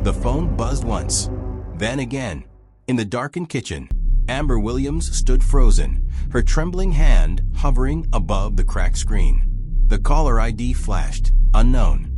The phone buzzed once, then again. In the darkened kitchen, Amber Williams stood frozen, her trembling hand hovering above the cracked screen. The caller ID flashed, unknown.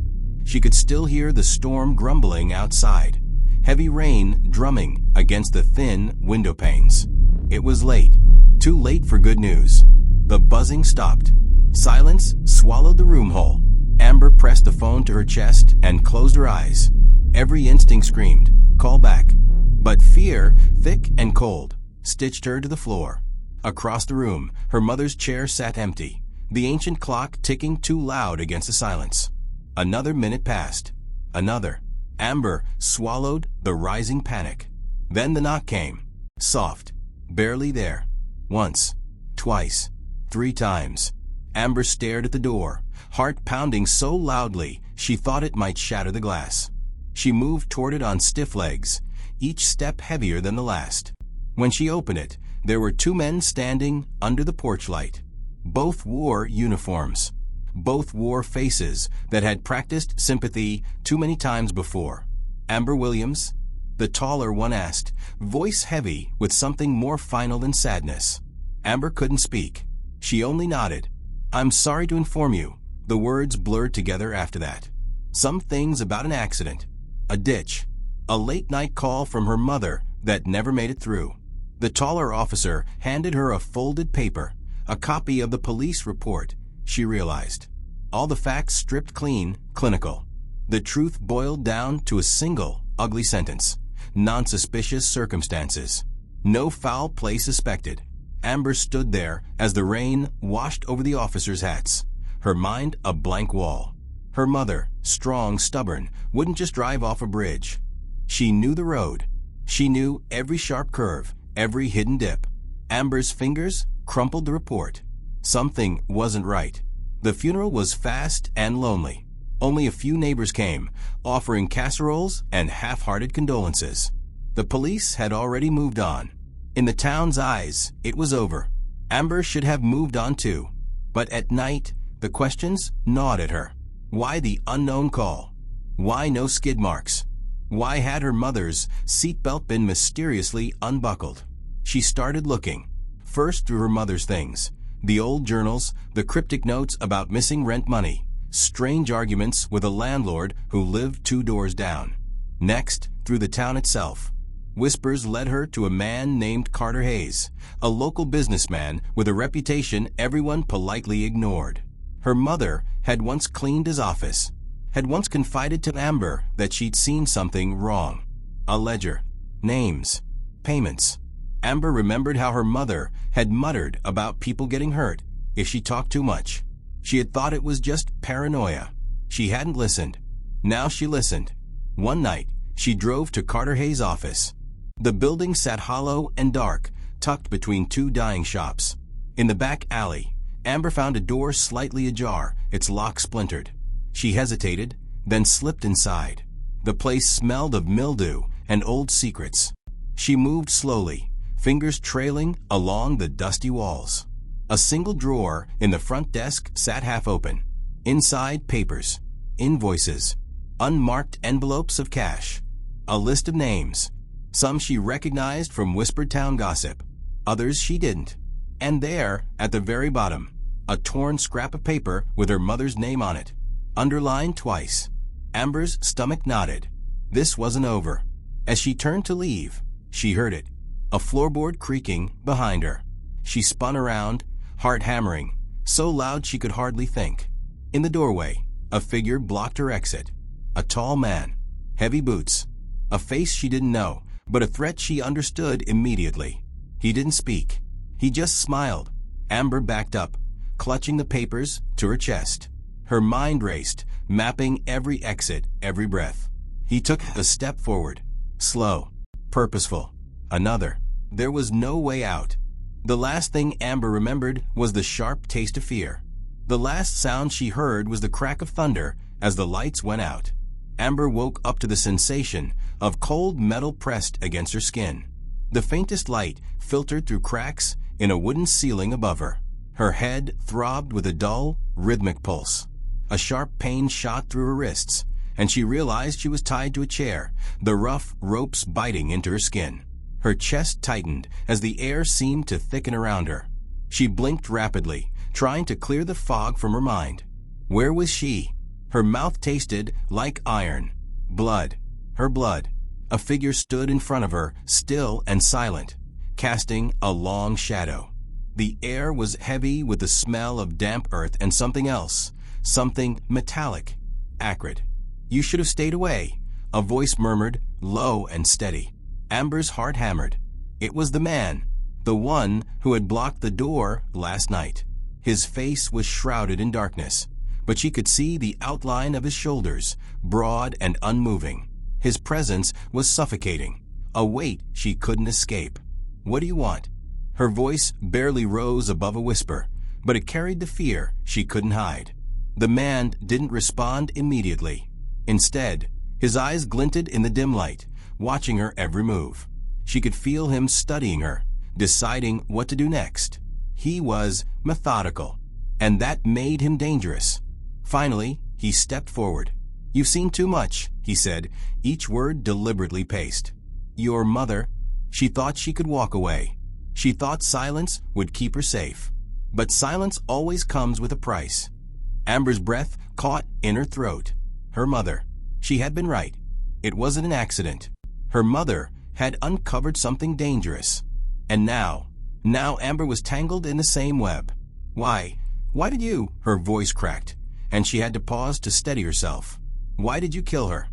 She could still hear the storm grumbling outside, heavy rain drumming against the thin window panes. It was late, too late for good news. The buzzing stopped. Silence swallowed the room whole. Amber pressed the phone to her chest and closed her eyes. Every instinct screamed, "Call back." But fear, thick and cold, stitched her to the floor. Across the room, her mother's chair sat empty, the ancient clock ticking too loud against the silence. Another minute passed. Another. Amber swallowed the rising panic. Then the knock came. Soft. Barely there. Once. Twice. 3 times. Amber stared at the door, heart pounding so loudly she thought it might shatter the glass. She moved toward it on stiff legs, each step heavier than the last. When she opened it, there were 2 men standing under the porch light. Both wore uniforms. Both wore faces that had practiced sympathy too many times before. Amber Williams? The taller one asked, voice heavy with something more final than sadness. Amber couldn't speak. She only nodded. "I'm sorry to inform you." The words blurred together after that. Some things about an accident. A ditch. A late-night call from her mother that never made it through. The taller officer handed her a folded paper, a copy of the police report, she realized. All the facts stripped clean, clinical. The truth boiled down to a single, ugly sentence. Non-suspicious circumstances. No foul play suspected. Amber stood there as the rain washed over the officers' hats, her mind a blank wall. Her mother, strong, stubborn, wouldn't just drive off a bridge. She knew the road. She knew every sharp curve, every hidden dip. Amber's fingers crumpled the report. Something wasn't right. The funeral was fast and lonely. Only a few neighbors came, offering casseroles and half-hearted condolences. The police had already moved on. In the town's eyes, it was over. Amber should have moved on too. But at night, the questions gnawed at her. Why the unknown call? Why no skid marks? Why had her mother's seatbelt been mysteriously unbuckled? She started looking, first through her mother's things. The old journals, the cryptic notes about missing rent money, strange arguments with a landlord who lived 2 doors down. Next, through the town itself. Whispers led her to a man named Carter Hayes, a local businessman with a reputation everyone politely ignored. Her mother had once cleaned his office, had once confided to Amber that she'd seen something wrong. A ledger, names, payments. Amber remembered how her mother had muttered about people getting hurt if she talked too much. She had thought it was just paranoia. She hadn't listened. Now she listened. One night, she drove to Carter Hayes' office. The building sat hollow and dark, tucked between 2 dyeing shops. In the back alley, Amber found a door slightly ajar, its lock splintered. She hesitated, then slipped inside. The place smelled of mildew and old secrets. She moved slowly, fingers trailing along the dusty walls. A single drawer in the front desk sat half open. Inside, papers, invoices, unmarked envelopes of cash, a list of names. Some she recognized from whispered town gossip, others she didn't. And there, at the very bottom, a torn scrap of paper with her mother's name on it, underlined twice. Amber's stomach knotted. This wasn't over. As she turned to leave, she heard it, a floorboard creaking behind her. She spun around, heart hammering, so loud she could hardly think. In the doorway, a figure blocked her exit. A tall man, heavy boots, a face she didn't know, but a threat she understood immediately. He didn't speak. He just smiled. Amber backed up, clutching the papers to her chest. Her mind raced, mapping every exit, every breath. He took a step forward, slow, purposeful. Another. There was no way out. The last thing Amber remembered was the sharp taste of fear. The last sound she heard was the crack of thunder as the lights went out. Amber woke up to the sensation of cold metal pressed against her skin. The faintest light filtered through cracks in a wooden ceiling above her. Her head throbbed with a dull, rhythmic pulse. A sharp pain shot through her wrists, and she realized she was tied to a chair, the rough ropes biting into her skin. Her chest tightened as the air seemed to thicken around her. She blinked rapidly, trying to clear the fog from her mind. Where was she? Her mouth tasted like iron. Blood. Her blood. A figure stood in front of her, still and silent, casting a long shadow. The air was heavy with the smell of damp earth and something else, something metallic, acrid. "You should have stayed away," a voice murmured, low and steady. Amber's heart hammered. It was the man, the one who had blocked the door last night. His face was shrouded in darkness, but she could see the outline of his shoulders, broad and unmoving. His presence was suffocating, a weight she couldn't escape. "What do you want?" Her voice barely rose above a whisper, but it carried the fear she couldn't hide. The man didn't respond immediately. Instead, his eyes glinted in the dim light, watching her every move. She could feel him studying her, deciding what to do next. He was methodical, and that made him dangerous. Finally, he stepped forward. "You've seen too much," he said, each word deliberately paced. "Your mother." She thought she could walk away. She thought silence would keep her safe. But silence always comes with a price. Amber's breath caught in her throat. Her mother. She had been right. It wasn't an accident. Her mother had uncovered something dangerous. And now Amber was tangled in the same web. Why did you?" Her voice cracked, and she had to pause to steady herself. "Why did you kill her?"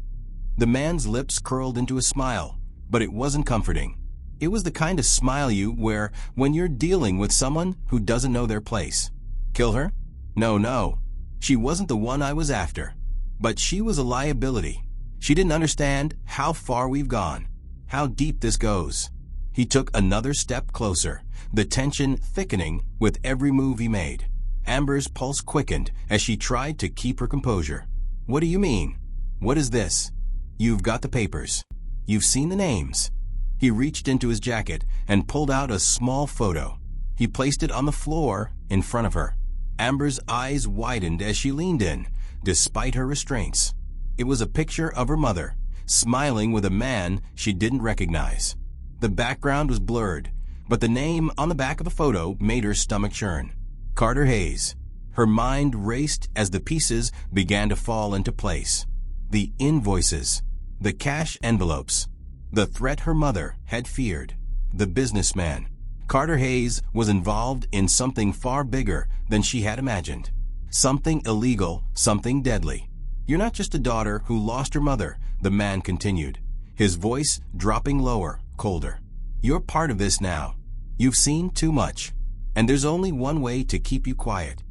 The man's lips curled into a smile, but it wasn't comforting. It was the kind of smile you wear when you're dealing with someone who doesn't know their place. "Kill her? No. She wasn't the one I was after. But she was a liability. She didn't understand how far we've gone, how deep this goes." He took another step closer, the tension thickening with every move he made. Amber's pulse quickened as she tried to keep her composure. "What do you mean? What is this?" "You've got the papers. You've seen the names." He reached into his jacket and pulled out a small photo. He placed it on the floor in front of her. Amber's eyes widened as she leaned in, despite her restraints. It was a picture of her mother, smiling with a man she didn't recognize. The background was blurred, but the name on the back of the photo made her stomach churn. Carter Hayes. Her mind raced as the pieces began to fall into place. The invoices, the cash envelopes, the threat her mother had feared, the businessman. Carter Hayes was involved in something far bigger than she had imagined. Something illegal, something deadly. "You're not just a daughter who lost her mother," the man continued, his voice dropping lower, colder. "You're part of this now. You've seen too much, and there's only one way to keep you quiet."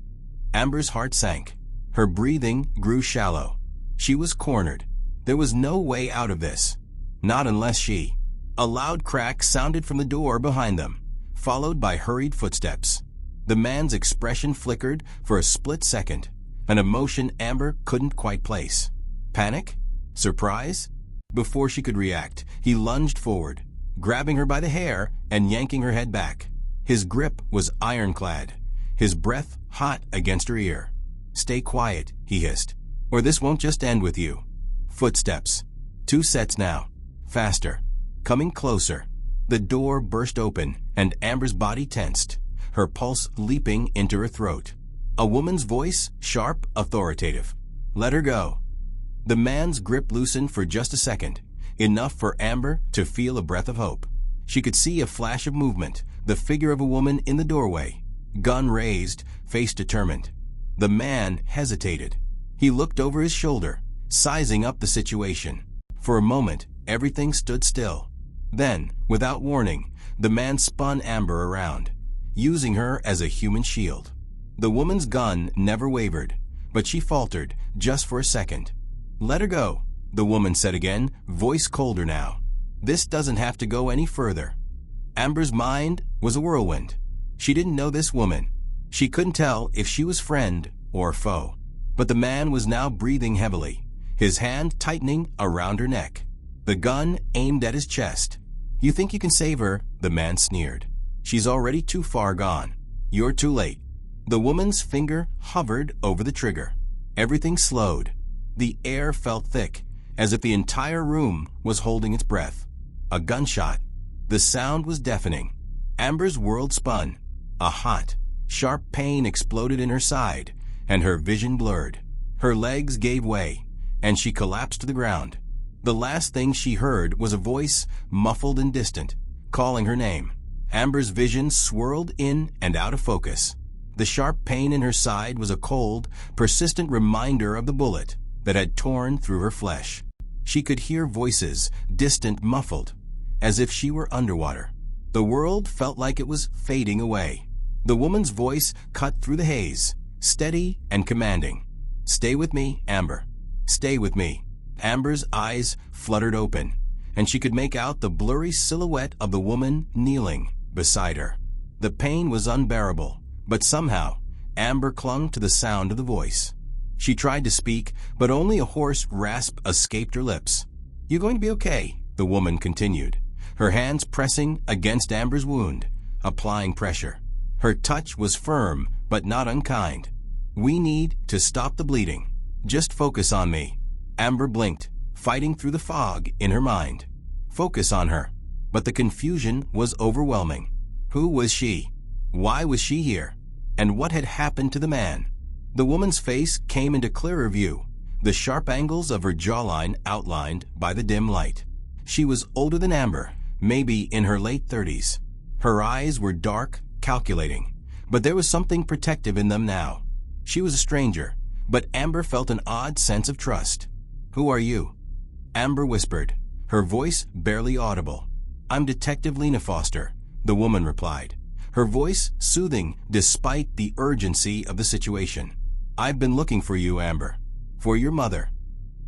Amber's heart sank. Her breathing grew shallow. She was cornered. There was no way out of this. Not unless she. A loud crack sounded from the door behind them, followed by hurried footsteps. The man's expression flickered for a split second, an emotion Amber couldn't quite place. Panic? Surprise? Before she could react, he lunged forward, grabbing her by the hair and yanking her head back. His grip was ironclad, his breath hot against her ear. "Stay quiet," he hissed, "or this won't just end with you." Footsteps. 2 sets now. Faster. Coming closer. The door burst open, and Amber's body tensed, her pulse leaping into her throat. A woman's voice, sharp, authoritative. "Let her go." The man's grip loosened for just a second, enough for Amber to feel a breath of hope. She could see a flash of movement, the figure of a woman in the doorway, gun raised, face determined. The man hesitated. He looked over his shoulder, sizing up the situation. For a moment, everything stood still. Then, without warning, the man spun Amber around, using her as a human shield. The woman's gun never wavered, but she faltered just for a second. "Let her go," the woman said again, voice colder now. "This doesn't have to go any further." Amber's mind was a whirlwind. She didn't know this woman. She couldn't tell if she was friend or foe. But the man was now breathing heavily, his hand tightening around her neck, the gun aimed at his chest. "You think you can save her?" the man sneered. "She's already too far gone. You're too late." The woman's finger hovered over the trigger. Everything slowed. The air felt thick, as if the entire room was holding its breath. A gunshot. The sound was deafening. Amber's world spun. A hot, sharp pain exploded in her side, and her vision blurred. Her legs gave way, and she collapsed to the ground. The last thing she heard was a voice, muffled and distant, calling her name. Amber's vision swirled in and out of focus. The sharp pain in her side was a cold, persistent reminder of the bullet that had torn through her flesh. She could hear voices, distant, muffled, as if she were underwater. The world felt like it was fading away. The woman's voice cut through the haze, steady and commanding. "Stay with me, Amber. Stay with me." Amber's eyes fluttered open, and she could make out the blurry silhouette of the woman kneeling beside her. The pain was unbearable, but somehow Amber clung to the sound of the voice. She tried to speak, but only a hoarse rasp escaped her lips. "You're going to be okay," the woman continued, her hands pressing against Amber's wound, applying pressure. Her touch was firm, but not unkind. "We need to stop the bleeding. Just focus on me." Amber blinked, fighting through the fog in her mind. Focus on her. But the confusion was overwhelming. Who was she? Why was she here? And what had happened to the man? The woman's face came into clearer view, the sharp angles of her jawline outlined by the dim light. She was older than Amber, maybe in her late 30s. Her eyes were dark, calculating, but there was something protective in them now. She was a stranger, but Amber felt an odd sense of trust. "Who are you?" Amber whispered, her voice barely audible. "I'm Detective Lena Foster," the woman replied, her voice soothing despite the urgency of the situation. "I've been looking for you, Amber. For your mother."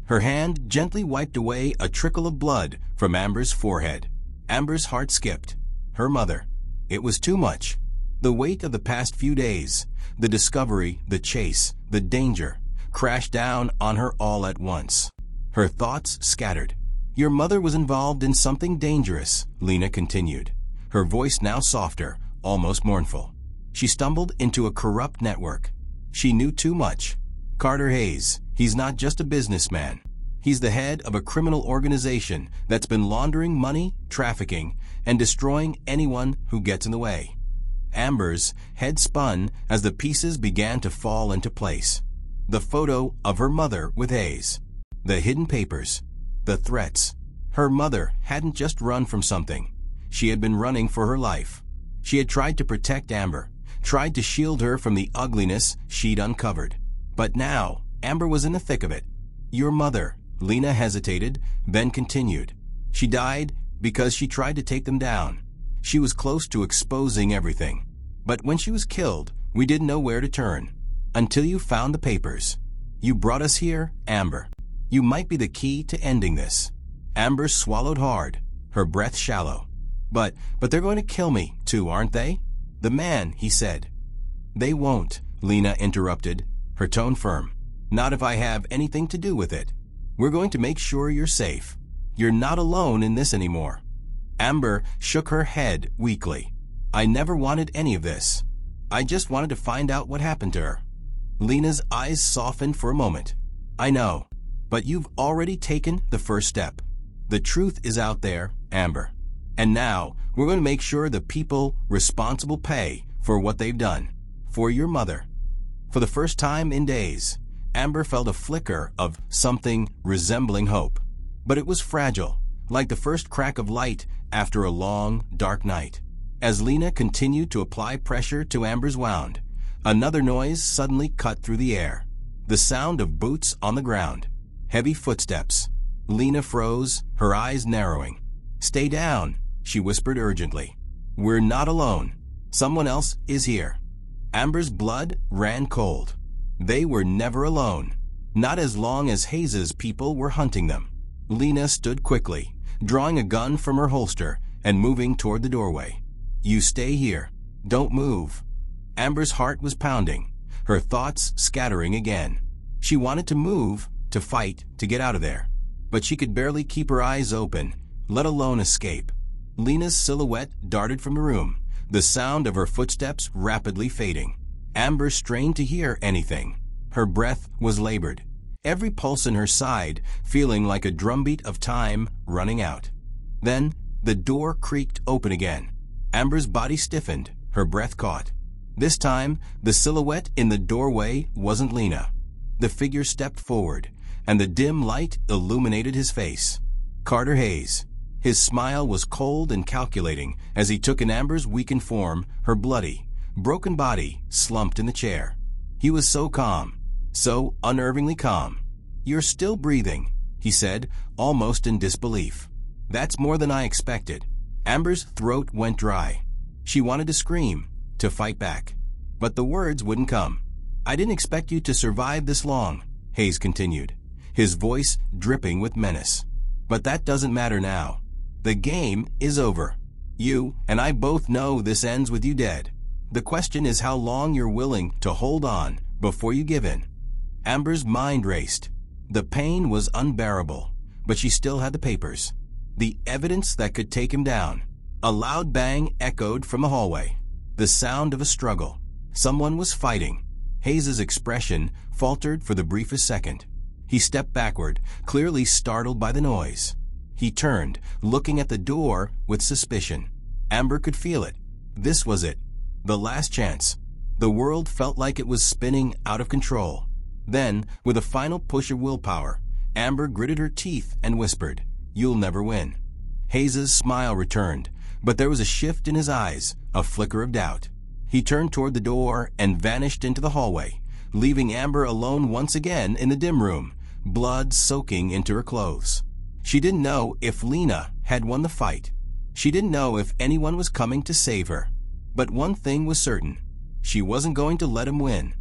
Her hand gently wiped away a trickle of blood from Amber's forehead. Amber's heart skipped. Her mother. It was too much. The weight of the past few days, the discovery, the chase, the danger, crashed down on her all at once. Her thoughts scattered. "Your mother was involved in something dangerous," Lena continued, her voice now softer, almost mournful. "She stumbled into a corrupt network. She knew too much. Carter Hayes, he's not just a businessman. He's the head of a criminal organization that's been laundering money, trafficking, and destroying anyone who gets in the way." Amber's head spun as the pieces began to fall into place. The photo of her mother with Hayes. The hidden papers. The threats. Her mother hadn't just run from something. She had been running for her life. She had tried to protect Amber, tried to shield her from the ugliness she'd uncovered. But now, Amber was in the thick of it. "Your mother," Lena hesitated, then continued. "She died because she tried to take them down. She was close to exposing everything. But when she was killed, we didn't know where to turn. Until you found the papers. You brought us here, Amber. You might be the key to ending this." Amber swallowed hard, her breath shallow. But they're going to kill me, too, aren't they?" "The man," he said. "They won't," Lena interrupted, her tone firm. "Not if I have anything to do with it. We're going to make sure you're safe. You're not alone in this anymore." Amber shook her head weakly. "I never wanted any of this. I just wanted to find out what happened to her." Lena's eyes softened for a moment. "I know, but you've already taken the first step. The truth is out there, Amber. And now we're going to make sure the people responsible pay for what they've done. For your mother." For the first time in days, Amber felt a flicker of something resembling hope. But it was fragile, like the first crack of light after a long, dark night. As Lena continued to apply pressure to Amber's wound, another noise suddenly cut through the air. The sound of boots on the ground. Heavy footsteps. Lena froze, her eyes narrowing. "Stay down," she whispered urgently. "We're not alone. Someone else is here." Amber's blood ran cold. They were never alone. Not as long as Hayes's people were hunting them. Lena stood quickly, drawing a gun from her holster and moving toward the doorway. "You stay here. Don't move." Amber's heart was pounding, her thoughts scattering again. She wanted to move, to fight, to get out of there. But she could barely keep her eyes open, let alone escape. Lena's silhouette darted from the room, the sound of her footsteps rapidly fading. Amber strained to hear anything. Her breath was labored. every pulse in her side feeling like a drumbeat of time running out. Then, the door creaked open again. Amber's body stiffened, her breath caught. This time, the silhouette in the doorway wasn't Lena. The figure stepped forward, and the dim light illuminated his face. Carter Hayes. His smile was cold and calculating as he took in Amber's weakened form, her bloody, broken body slumped in the chair. He was so calm, so unnervingly calm. "You're still breathing," he said, almost in disbelief. "That's more than I expected." Amber's throat went dry. She wanted to scream, to fight back. But the words wouldn't come. "I didn't expect you to survive this long," Hayes continued, his voice dripping with menace. "But that doesn't matter now. The game is over. You and I both know this ends with you dead. The question is how long you're willing to hold on before you give in." Amber's mind raced. The pain was unbearable, but she still had the papers. The evidence that could take him down. A loud bang echoed from the hallway. The sound of a struggle. Someone was fighting. Hayes's expression faltered for the briefest second. He stepped backward, clearly startled by the noise. He turned, looking at the door with suspicion. Amber could feel it. This was it. The last chance. The world felt like it was spinning out of control. Then, with a final push of willpower, Amber gritted her teeth and whispered, "You'll never win." Hayes's smile returned, but there was a shift in his eyes, a flicker of doubt. He turned toward the door and vanished into the hallway, leaving Amber alone once again in the dim room, blood soaking into her clothes. She didn't know if Lena had won the fight. She didn't know if anyone was coming to save her. But one thing was certain. She wasn't going to let him win.